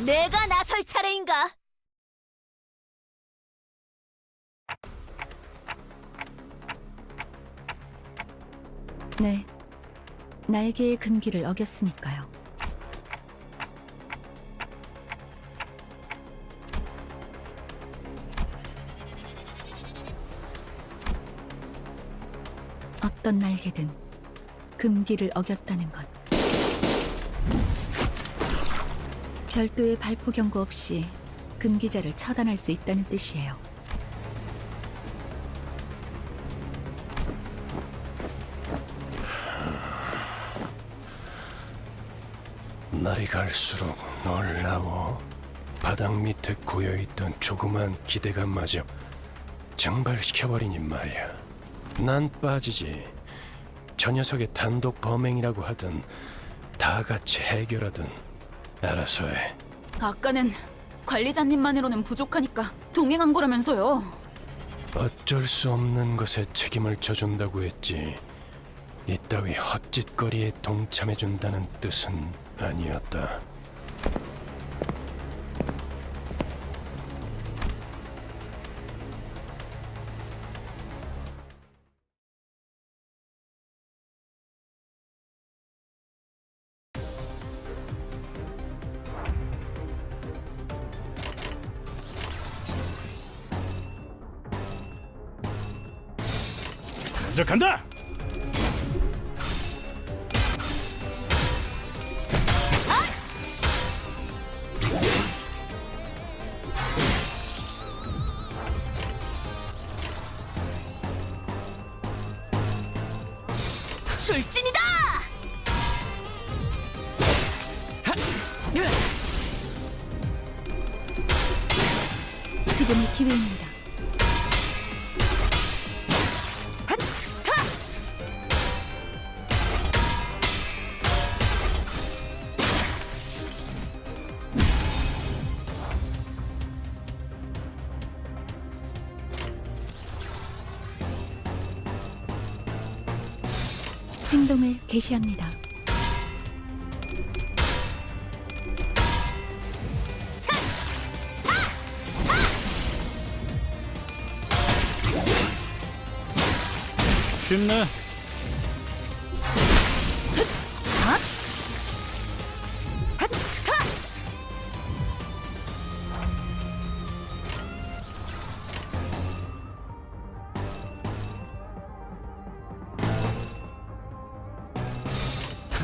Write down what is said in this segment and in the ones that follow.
내가 나설 차례인가? 네, 날개의 금기를 어겼으니까요. 어떤 날개든 금기를 어겼다는 것. 별도의 발포 경고 없이 금기자를 처단할 수 있다는 뜻이에요. 날이 갈수록 놀라워. 바닥 밑에 고여있던 조그만 기대감마저 증발시켜버리니 말이야. 난 빠지지. 저 녀석의 단독 범행이라고 하든 다 같이 해결하든 알아서 해. 아까는 관리자님만으로는 부족하니까 동행한 거라면서요. 어쩔 수 없는 것에 책임을 져준다고 했지. 이따위 헛짓거리에 동참해준다는 뜻은 아니었다. 먼저 간다! 출진이다! 지금이 기회입니다. 행동을 개시합니다. 쉽네.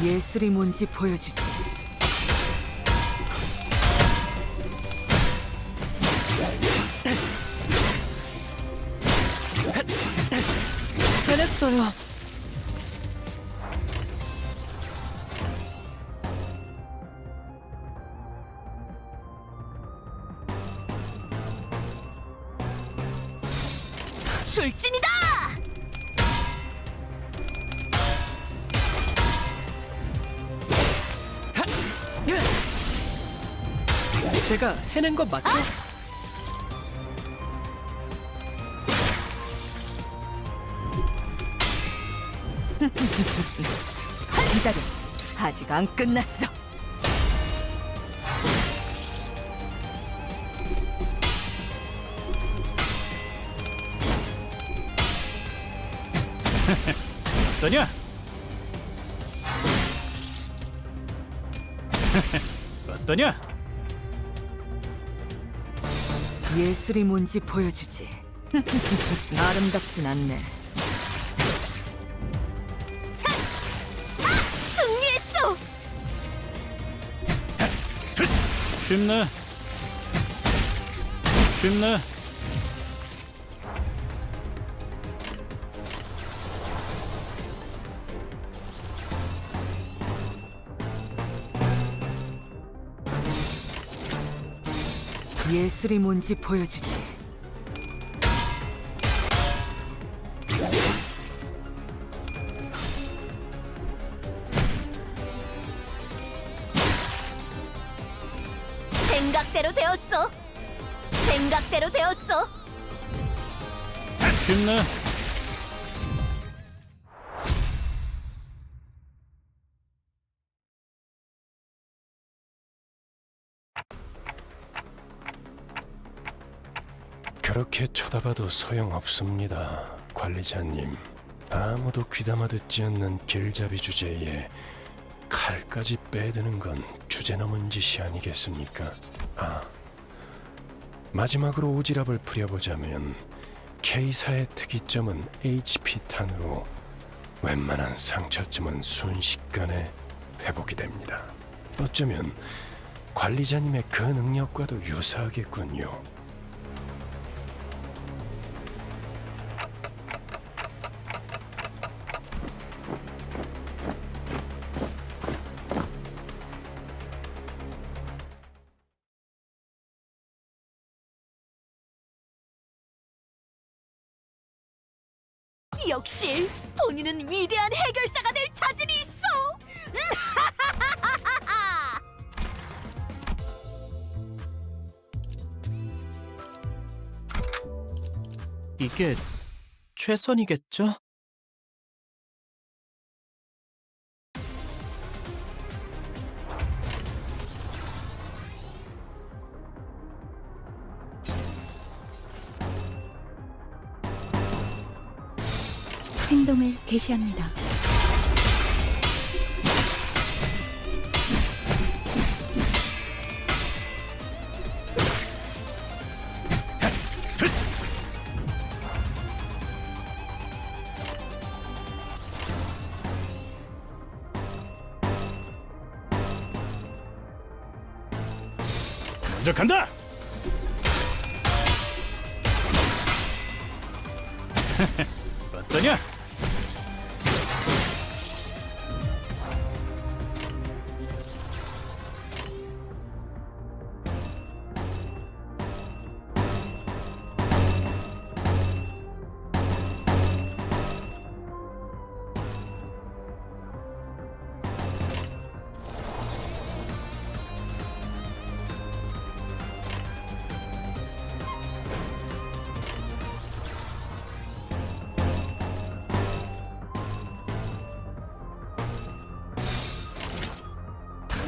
예술이 뭔지 보여주지. 해냈어요. 출진이다! 제가 해낸 거 맞죠? 기다려. 아직 안 끝났어. 어떠냐? 어떠냐? 예술이 뭔지 보여주지. 아름답진 않네. 승리했어! 쉽네. 쉽네. 예술이 뭔지 보여주지. 생각대로 되었어. 생각대로 되었어. 쉽네. 저렇게 쳐다봐도 소용없습니다, 관리자님. 아무도 귀담아 듣지 않는 길잡이 주제에 칼까지 빼드는 건 주제넘은 짓이 아니겠습니까? 마지막으로 오지랖을 풀어보자면 K사의 특이점은 HP탄으로 웬만한 상처쯤은 순식간에 회복이 됩니다. 어쩌면 관리자님의 그 능력과도 유사하겠군요. 역시 본인은 위대한 해결사가 될 자질이 있어. 이게 최선이겠죠? 행동을 개시합니다. 먼저 간다. 어떠냐?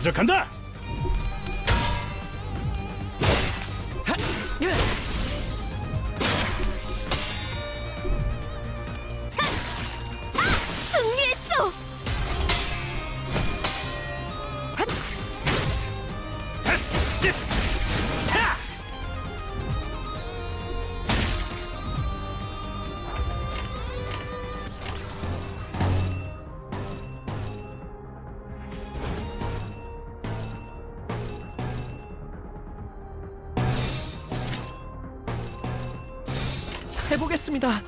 먼저 간다. 승리했어. 해보겠습니다.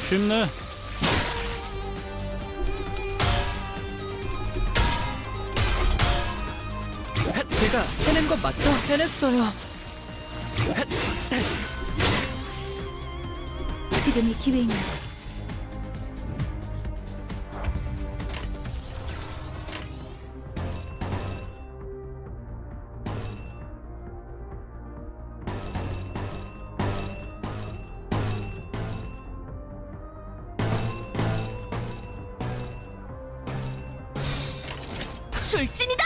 쉽네. 제가 해낸 건 맞죠? 해냈어요. 지금이 기회입니다. 출진이다.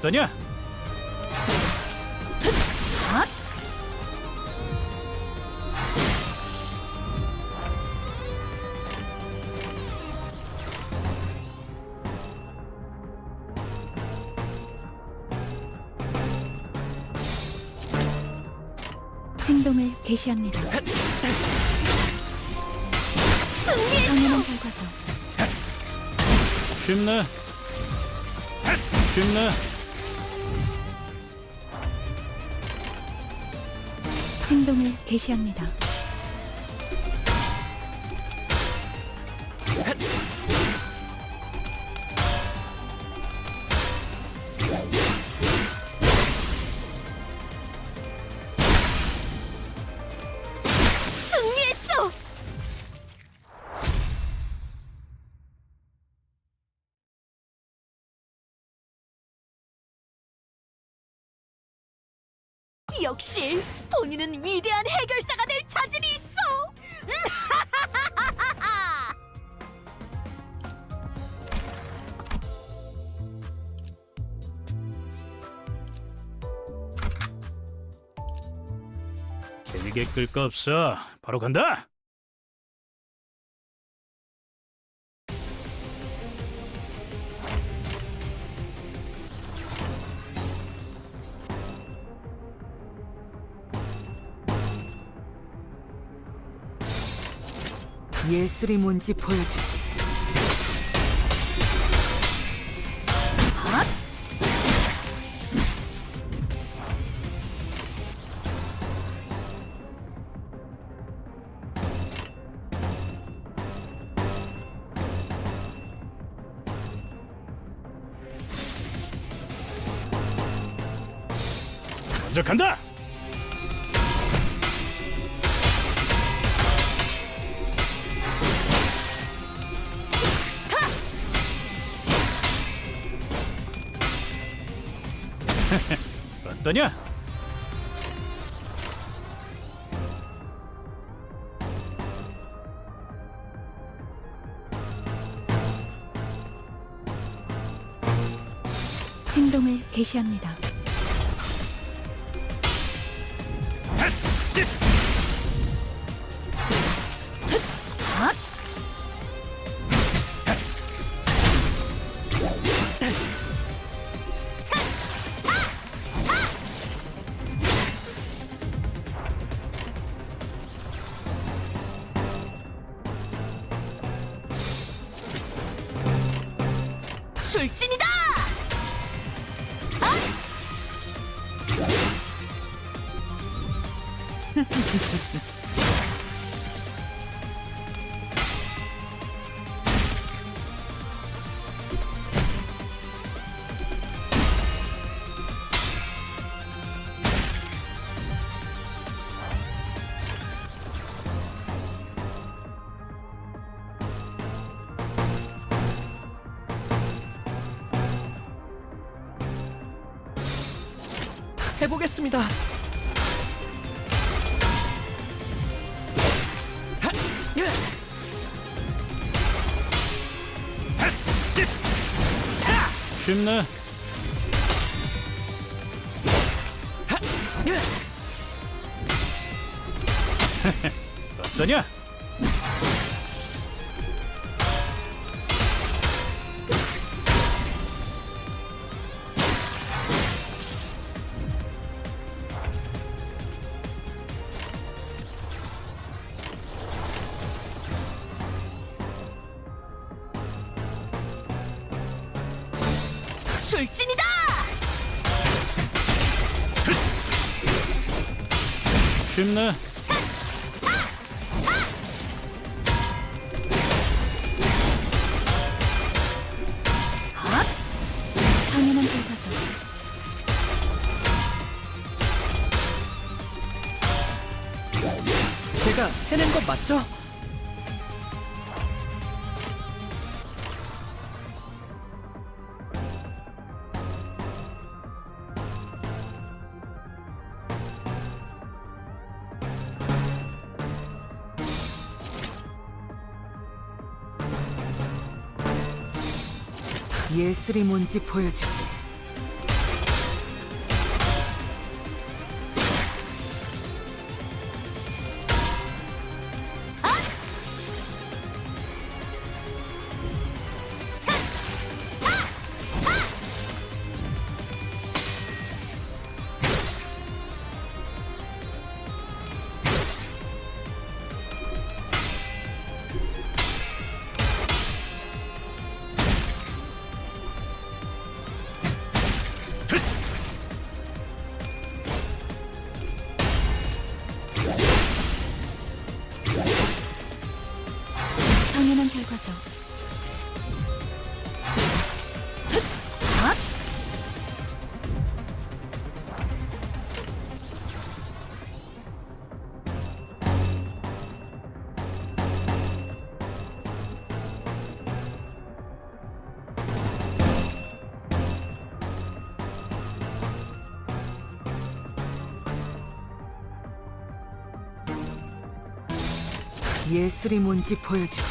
어떠냐? 행동을 개시합니다. 당연한 결과죠. 쉽네. 쉽네. 행동을 개시합니다. 있어! 역시 본인은 위대한 해결사가 될 자질이 있어! 길게 끌 거 없어. 바로 간다. 예술이 뭔지 보여주지. 먼저 간다. 어떠냐? 행동을 개시합니다. 출진이다! 해보겠습니다. 쉽네. 어떠냐? 출진이다! 쉽네. 당연한 결과죠. 제가 해낸 거 맞죠? 예술이 뭔지 보여주지. 당연한 결과죠. 예술이 뭔지 보여주지.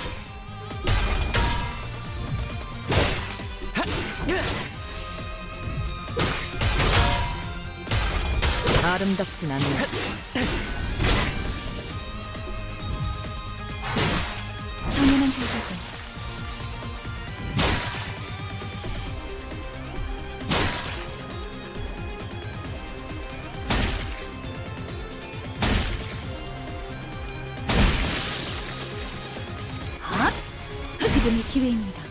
아름답진 않네. 당연한 결과죠. 지금이 기회입니다.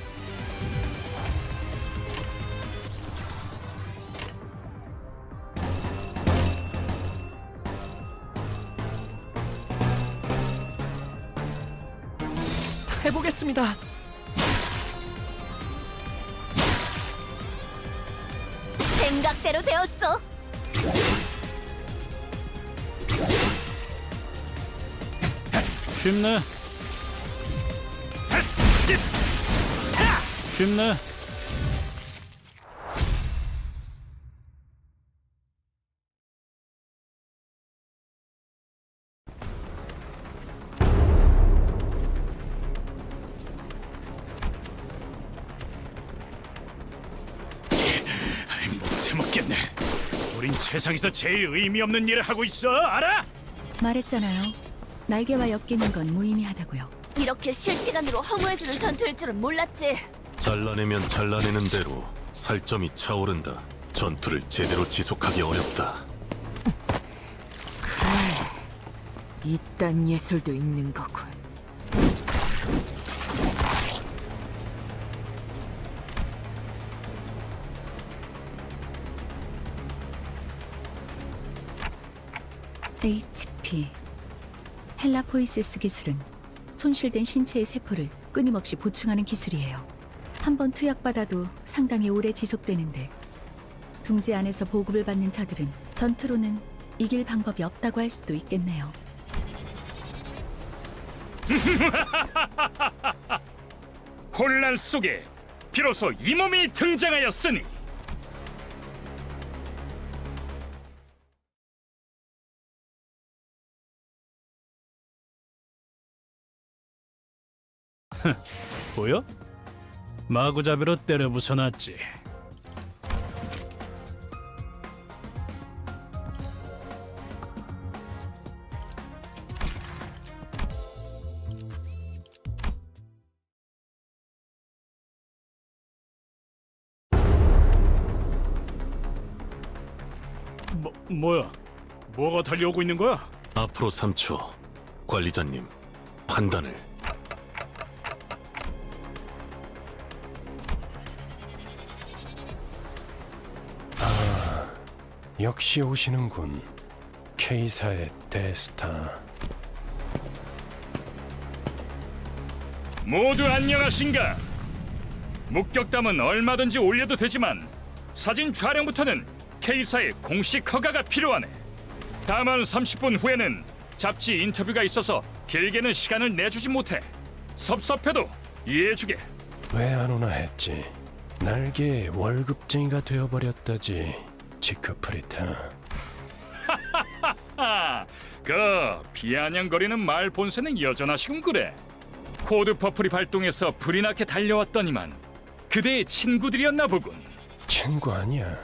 해보겠습니다. 생각대로 되었어. 쉽네. 쉽네. 못해 먹겠네. 우린 세상에서 제일 의미 없는 일을 하고 있어. 알아? 말했잖아요. 날개와 엮이는 건 무의미하다고요. 이렇게 실시간으로 허무해지는 전투일 줄은 몰랐지. 잘라내면 잘라내는 대로 살점이 차오른다. 전투를 제대로 지속하기 어렵다. 이딴 예술도 있는 거군. HP 헬라포이세스 기술은 손실된 신체의 세포를 끊임없이 보충하는 기술이에요. 한번 투약받아도 상당히 오래 지속되는데 둥지 안에서 보급을 받는 자들은 전투로는 이길 방법이 없다고 할 수도 있겠네요. 혼란 속에 비로소 이 몸이 등장하였으니 보여? 마구잡이로 때려 부숴놨지. 뭐야? 뭐가 달려오고 있는 거야? 앞으로 3초. 관리자님, 판단을. 역시 오시는군. K사의 데스타. 모두 안녕하신가? 목격담은 얼마든지 올려도 되지만 사진 촬영부터는 K사의 공식 허가가 필요하네. 다만 30분 후에는 잡지 인터뷰가 있어서 길게는 시간을 내주지 못해. 섭섭해도 이해해주게. 왜 안 오나 했지. 날개의 월급쟁이가 되어버렸다지. 지크프리타. 그 비아냥거리는 말 본새는 여전하시군 그래. 코드 퍼플이 발동해서 불이 나게 달려왔더니만 그대의 친구들이었나 보군. 친구 아니야.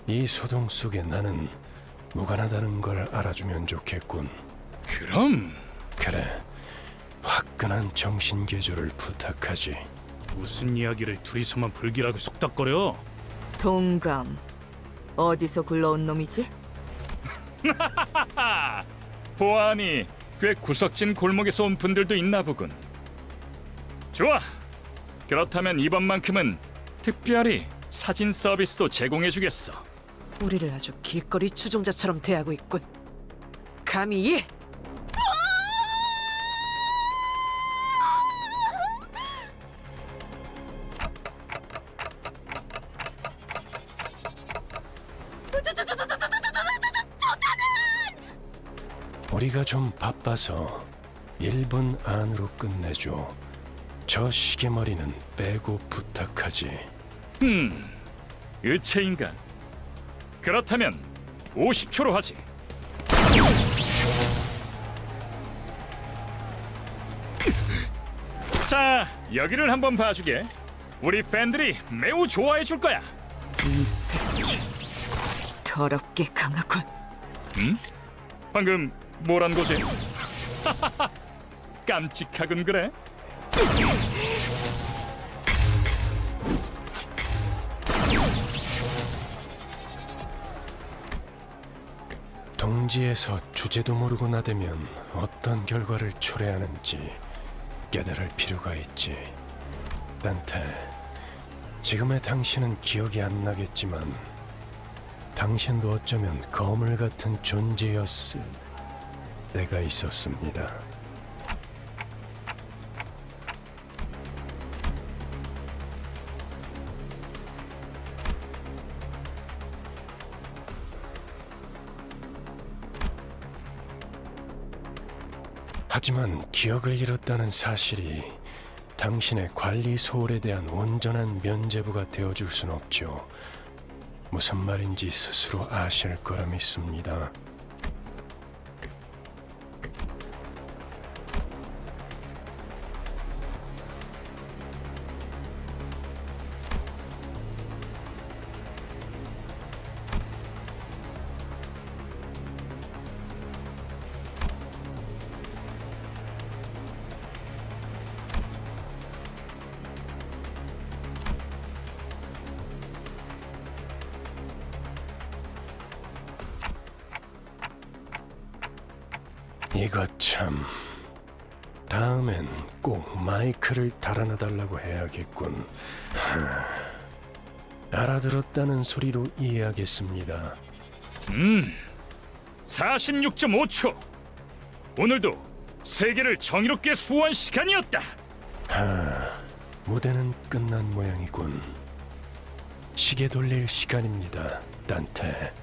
이 소동 속에 나는 무관하다는 걸 알아주면 좋겠군. 그럼 그래, 화끈한 정신개조를 부탁하지. 무슨 이야기를 둘이서만 불길하게 속닥거려? 동감. 어디서 굴러온 놈이지? 보아하니 꽤 구석진 골목에서 온 분들도 있나 보군. 좋아. 그렇다면 이번만큼은 특별히 사진 서비스도 제공해주겠어. 우리를 아주 길거리 추종자처럼 대하고 있군. 감히 우리가 좀 바빠서 1분 안으로 끝내줘. 저 시계머리는 빼고 부탁하지. 의체인간. 그렇다면 50초로 하지. 자, 여기를 한번 봐주게. 우리 팬들이 매우 좋아해 줄 거야. 이 새끼 더럽게 강하군. 방금 뭐란 거지? 깜찍하군 그래. 동지에서 주제도 모르고 나대면 어떤 결과를 초래하는지 깨달을 필요가 있지. 단테, 지금의 당신은 기억이 안 나겠지만 당신도 어쩌면 거물 같은 존재였을 때가 있었습니다. 하지만 기억을 잃었다는 사실이 당신의 관리 소홀에 대한 온전한 면죄부가 되어줄 순 없죠. 무슨 말인지 스스로 아실 거라 믿습니다. 이거 참... 다음엔 꼭 마이크를 달아나달라고 해야겠군. 알아들었다는 소리로 이해하겠습니다. 46.5초. 오늘도 세계를 정의롭게 수호한 시간이었다. 무대는 끝난 모양이군. 시계 돌릴 시간입니다, 단테.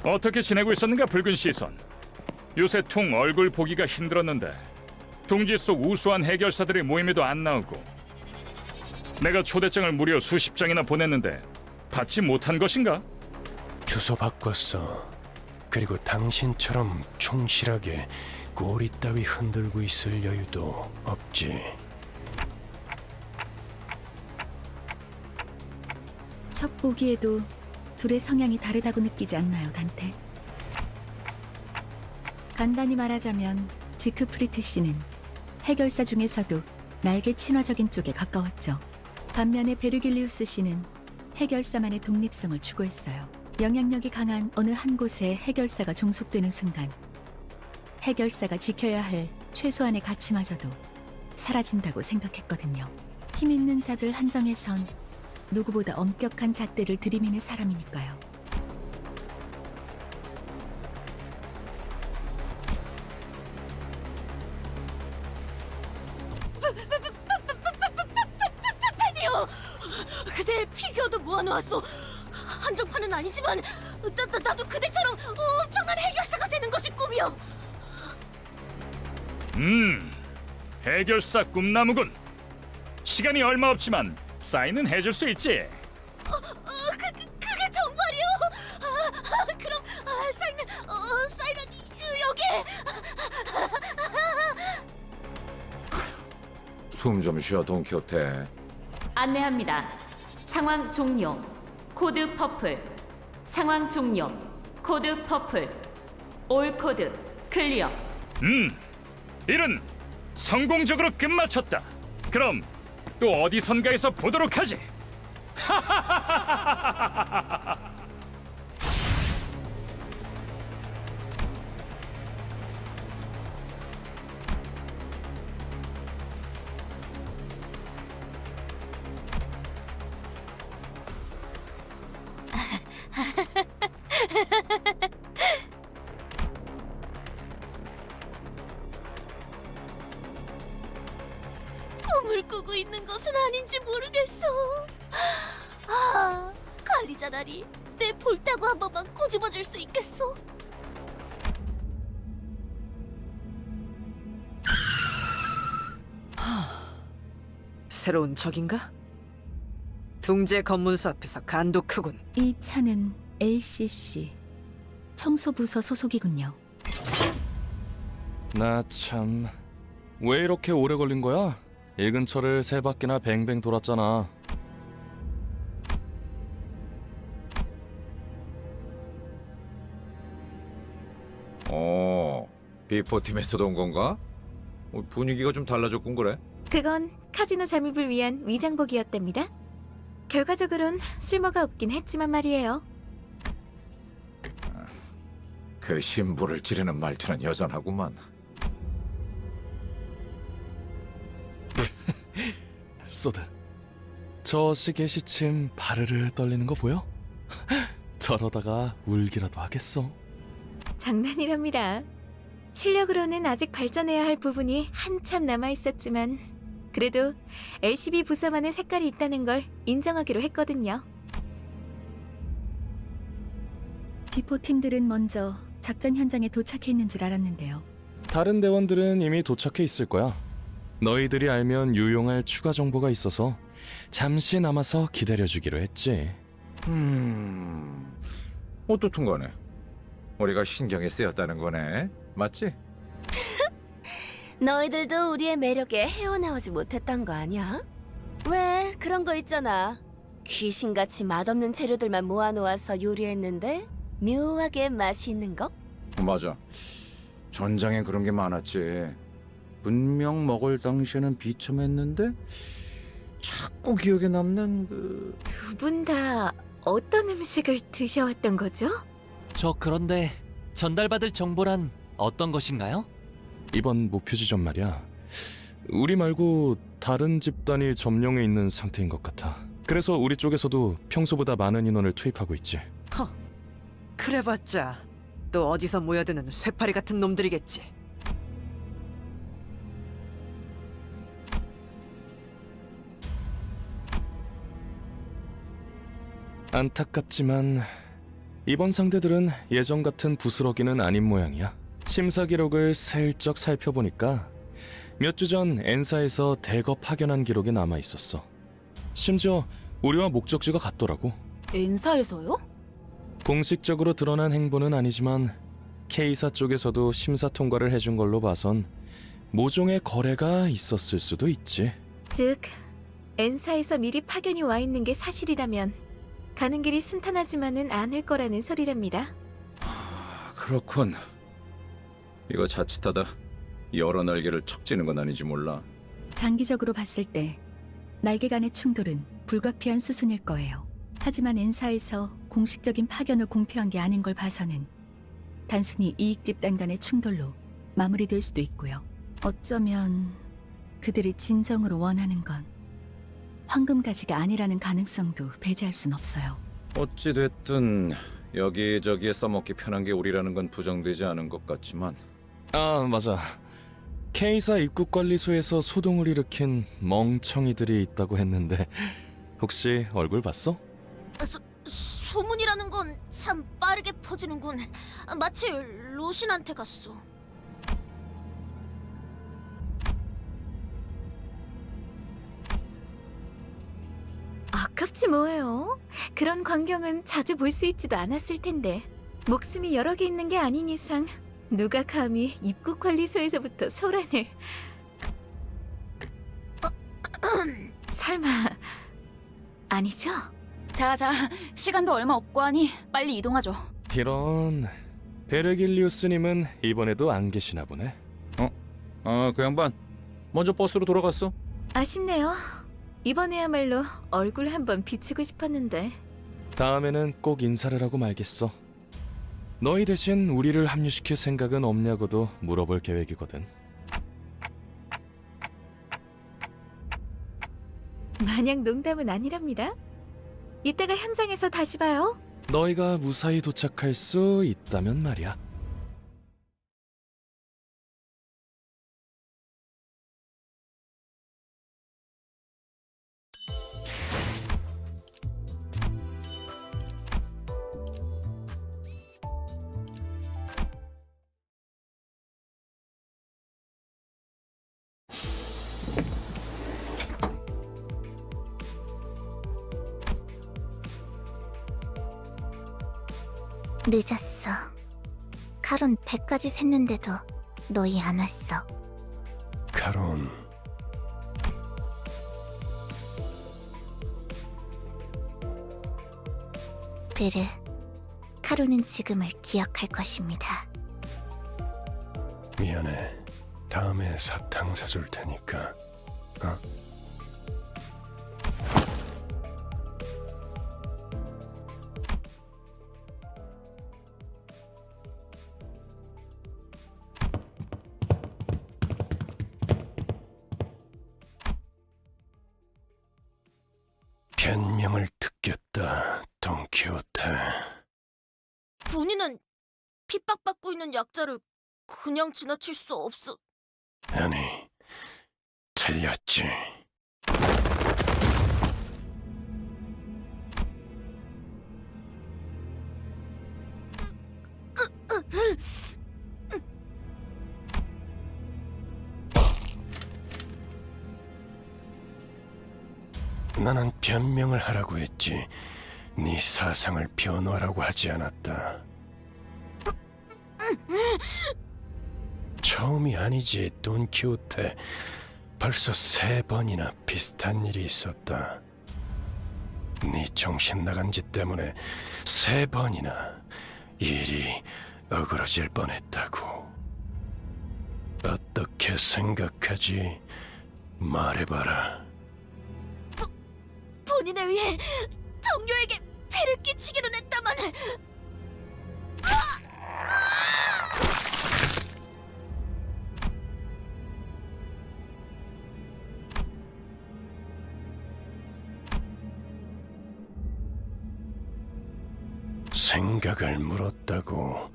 어떻게 지내고 있었는가 붉은 시선. 요새 통 얼굴 보기가 힘들었는데 동지 속 우수한 해결사들의 모임에도 안 나오고 내가 초대장을 무려 수십 장이나 보냈는데 받지 못한 것인가? 주소 바꿨어. 그리고 당신처럼 충실하게 꼬리 따위 흔들고 있을 여유도 없지. 첫 보기에도 둘의 성향이 다르다고 느끼지 않나요, 단테? 간단히 말하자면 지크프리트 씨는 해결사 중에서도 날개 친화적인 쪽에 가까웠죠. 반면에 베르길리우스 씨는 해결사만의 독립성을 추구했어요. 영향력이 강한 어느 한 곳에 해결사가 종속되는 순간 해결사가 지켜야 할 최소한의 가치마저도 사라진다고 생각했거든요. 힘 있는 자들 한정에선 누구보다 엄격한 잣대를 들이미는 사람이니까요. 팬이요! 그대 피규어도 모아놓았어. 한정판은 아니지만 나도 그대처럼 엄청난 해결사가 되는 것이 꿈이요. 해결사 꿈나무군. 시간이 얼마 없지만 사인은 해줄 수 있지. 그게 정말이요? 그럼 사인은 여기. 숨 좀 쉬어 돈키호테. 안내합니다. 상황 종료. 코드 퍼플. 상황 종료. 코드 퍼플. 올 코드 클리어. 일은 성공적으로 끝마쳤다. 그럼 또 어디선가에서 보도록 하지. 꿈을 불을 끄고 있는 것은 아닌지 모르겠어. 아, 관리자 나리, 내 볼따구 한 번만 꼬집어줄 수 있겠어? 새로운 적인가? 둥제 검문소 앞에서 간도 크군. 이 차는 LCC 청소부서 소속이군요. 나 참... 왜 이렇게 오래 걸린 거야? 이 근처를 세 바퀴나 뱅뱅 돌았잖아. 비포팀에서도 온 건가? 분위기가 좀 달라졌군 그래? 그건 카지노 잠입을 위한 위장복이었답니다. 결과적으론 쓸모가 없긴 했지만 말이에요. 그 심부를 찌르는 말투는 여전하구만. 소드, 저 시계 시침 바르르 떨리는 거 보여? 저러다가 울기라도 하겠어. 장난이랍니다. 실력으로는 아직 발전해야 할 부분이 한참 남아 있었지만 그래도 LCB 부서만의 색깔이 있다는 걸 인정하기로 했거든요. 비포 팀들은 먼저 작전 현장에 도착해 있는 줄 알았는데요. 다른 대원들은 이미 도착해 있을 거야. 너희들이 알면 유용할 추가 정보가 있어서 잠시 남아서 기다려주기로 했지. 어떻든 간에 우리가 신경이 쓰였다는 거네. 맞지? 너희들도 우리의 매력에 헤어나오지 못했던 거 아니야? 왜 그런 거 있잖아. 귀신같이 맛없는 재료들만 모아놓아서 요리했는데 묘하게 맛이 있는 거? 맞아. 전장에 그런 게 많았지. 분명 먹을 당시에는 비참했는데 자꾸 기억에 남는 그... 두 분 다 어떤 음식을 드셔왔던 거죠? 저 그런데 전달받을 정보란 어떤 것인가요? 이번 목표 지점 말이야. 우리 말고 다른 집단이 점령해 있는 상태인 것 같아. 그래서 우리 쪽에서도 평소보다 많은 인원을 투입하고 있지. 그래봤자 또 어디서 모여드는 쇠파리 같은 놈들이겠지. 안타깝지만 이번 상대들은 예전 같은 부스러기는 아닌 모양이야. 심사 기록을 슬쩍 살펴보니까 몇 주 전 엔사에서 대거 파견한 기록이 남아 있었어. 심지어 우리와 목적지가 같더라고. 엔사에서요? 공식적으로 드러난 행보는 아니지만 K사 쪽에서도 심사 통과를 해준 걸로 봐선 모종의 거래가 있었을 수도 있지. 즉, 엔사에서 미리 파견이 와 있는 게 사실이라면 가는 길이 순탄하지만은 않을 거라는 소리랍니다. 그렇군. 이거 자칫하다 여러 날개를 척 찌는 건 아닌지 몰라. 장기적으로 봤을 때 날개 간의 충돌은 불가피한 수순일 거예요. 하지만 엔사에서 공식적인 파견을 공표한 게 아닌 걸 봐서는 단순히 이익 집단 간의 충돌로 마무리될 수도 있고요. 어쩌면 그들이 진정으로 원하는 건 황금가지가 아니라는 가능성도 배제할 순 없어요. 어찌됐든 여기저기에 써먹기 편한 게 우리라는 건 부정되지 않은 것 같지만. 아, 맞아. K사 입국관리소에서 소동을 일으킨 멍청이들이 있다고 했는데 혹시 얼굴 봤어? 소문이라는 건 참 빠르게 퍼지는군. 마치 로신한테 갔어. 아깝지 뭐예요. 그런 광경은 자주 볼 수 있지도 않았을 텐데. 목숨이 여러 개 있는 게 아닌 이상 누가 감히 입국관리소에서부터 소란을... 설마... 아니죠? 자자, 시간도 얼마 없고 하니 빨리 이동하죠. 이런... 베르길리우스님은 이번에도 안 계시나 보네. 그 양반 먼저 버스로 돌아갔어. 아쉽네요. 이번에야말로 얼굴 한번 비추고 싶었는데. 다음에는 꼭 인사를 하고 말겠어. 너희 대신 우리를 합류시킬 생각은 없냐고도 물어볼 계획이거든. 마냥 농담은 아니랍니다. 이따가 현장에서 다시 봐요. 너희가 무사히 도착할 수 있다면 말이야. 늦었어. 카론 100까지 샜는데도 너희 안 왔어. 카론, 베르, 카론은 지금을 기억할 것입니다. 미안해. 다음에 사탕 사줄 테니까. 어? 변명을 듣겠다, 돈키호테. 본인은 핍박받고 있는 약자를 그냥 지나칠 수 없어. 아니, 틀렸지. 나는 변명을 하라고 했지. 네 사상을 변호하라고 하지 않았다. 처음이 아니지, 돈키호테. 벌써 3번이나 비슷한 일이 있었다. 네 정신 나간 짓 때문에 3번이나 일이 어그러질 뻔했다고. 어떻게 생각하지? 말해봐라. 본인을 위해 동료에게 패를 끼치기는 했다만. 생각을 물었다고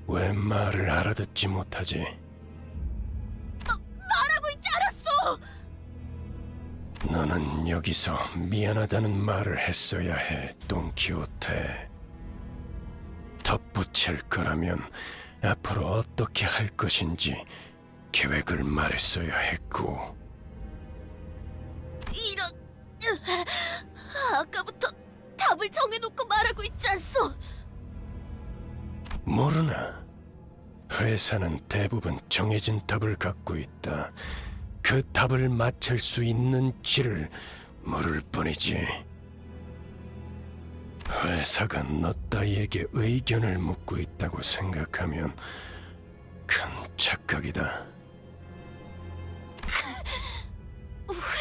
왜 말을 알아듣지 못하지? 말하고 있지 않았어! 너는 여기서 미안하다는 말을 했어야 해, 돈키호테. 덧붙일 거라면 앞으로 어떻게 할 것인지 계획을 말했어야 했고. 이런... 아까부터 답을 정해놓고 말하고 있지 않소? 모르나? 회사는 대부분 정해진 답을 갖고 있다. 그 답을 맞출 수 있는 길을 물을 뿐이지. 회사가 너 따위에게 의견을 묻고 있다고 생각하면 큰 착각이다.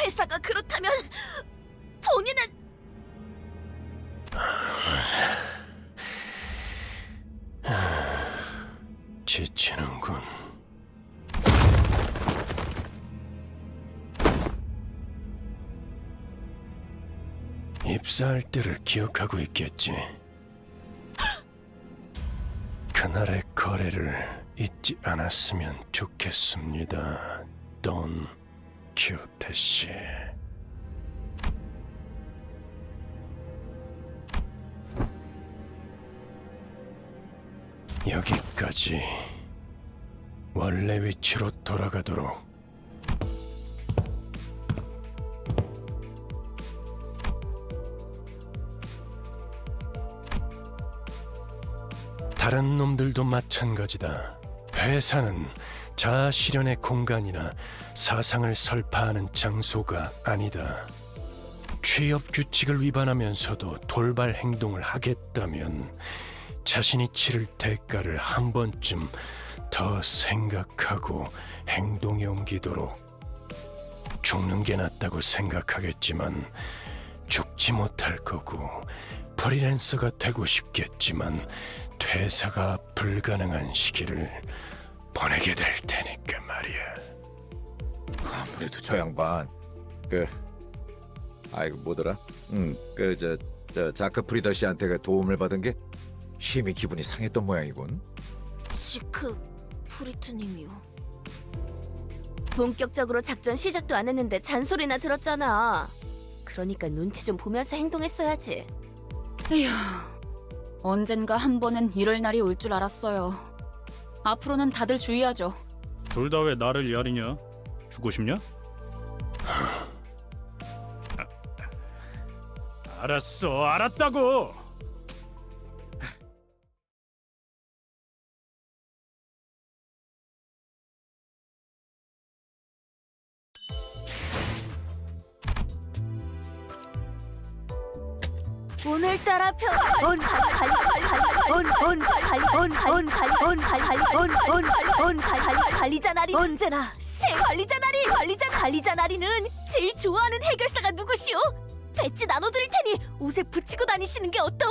회사가 그렇다면 본인은... 지치는군. 입사할 때를 기억하고 있겠지. 그날의 거래를 잊지 않았으면 좋겠습니다, 돈 키호테 씨. 여기까지. 원래 위치로 돌아가도록. 다른 놈들도 마찬가지다. 회사는 자아실현의 공간이나 사상을 설파하는 장소가 아니다. 취업 규칙을 위반하면서도 돌발 행동을 하겠다면 자신이 치를 대가를 한 번쯤 더 생각하고 행동에 옮기도록. 죽는 게 낫다고 생각하겠지만 죽지 못할 거고, 프리랜서가 되고 싶겠지만 퇴사가 불가능한 시기를 보내게 될 테니까 말이야. 아무래도 저 양반 아이고 뭐더라? 저 자크 프리더 씨한테 도움을 받은 게 힘이 기분이 상했던 모양이군. 지크 프리트님이요. 본격적으로 작전 시작도 안 했는데 잔소리나 들었잖아. 그러니까 눈치 좀 보면서 행동했어야지. 에휴, 언젠가 한 번은 이럴 날이 올 줄 알았어요. 앞으로는 다들 주의하죠. 둘 다 왜 나를 야리냐? 죽고 싶냐? 알았어, 알았다고. 오늘따라 관리자 나리 언제나 새 관리자 나리는 제일 좋아하는 해결사가 누구시오? 배지 나눠드릴 테니 옷에 붙이고 다니시는 게 어떠?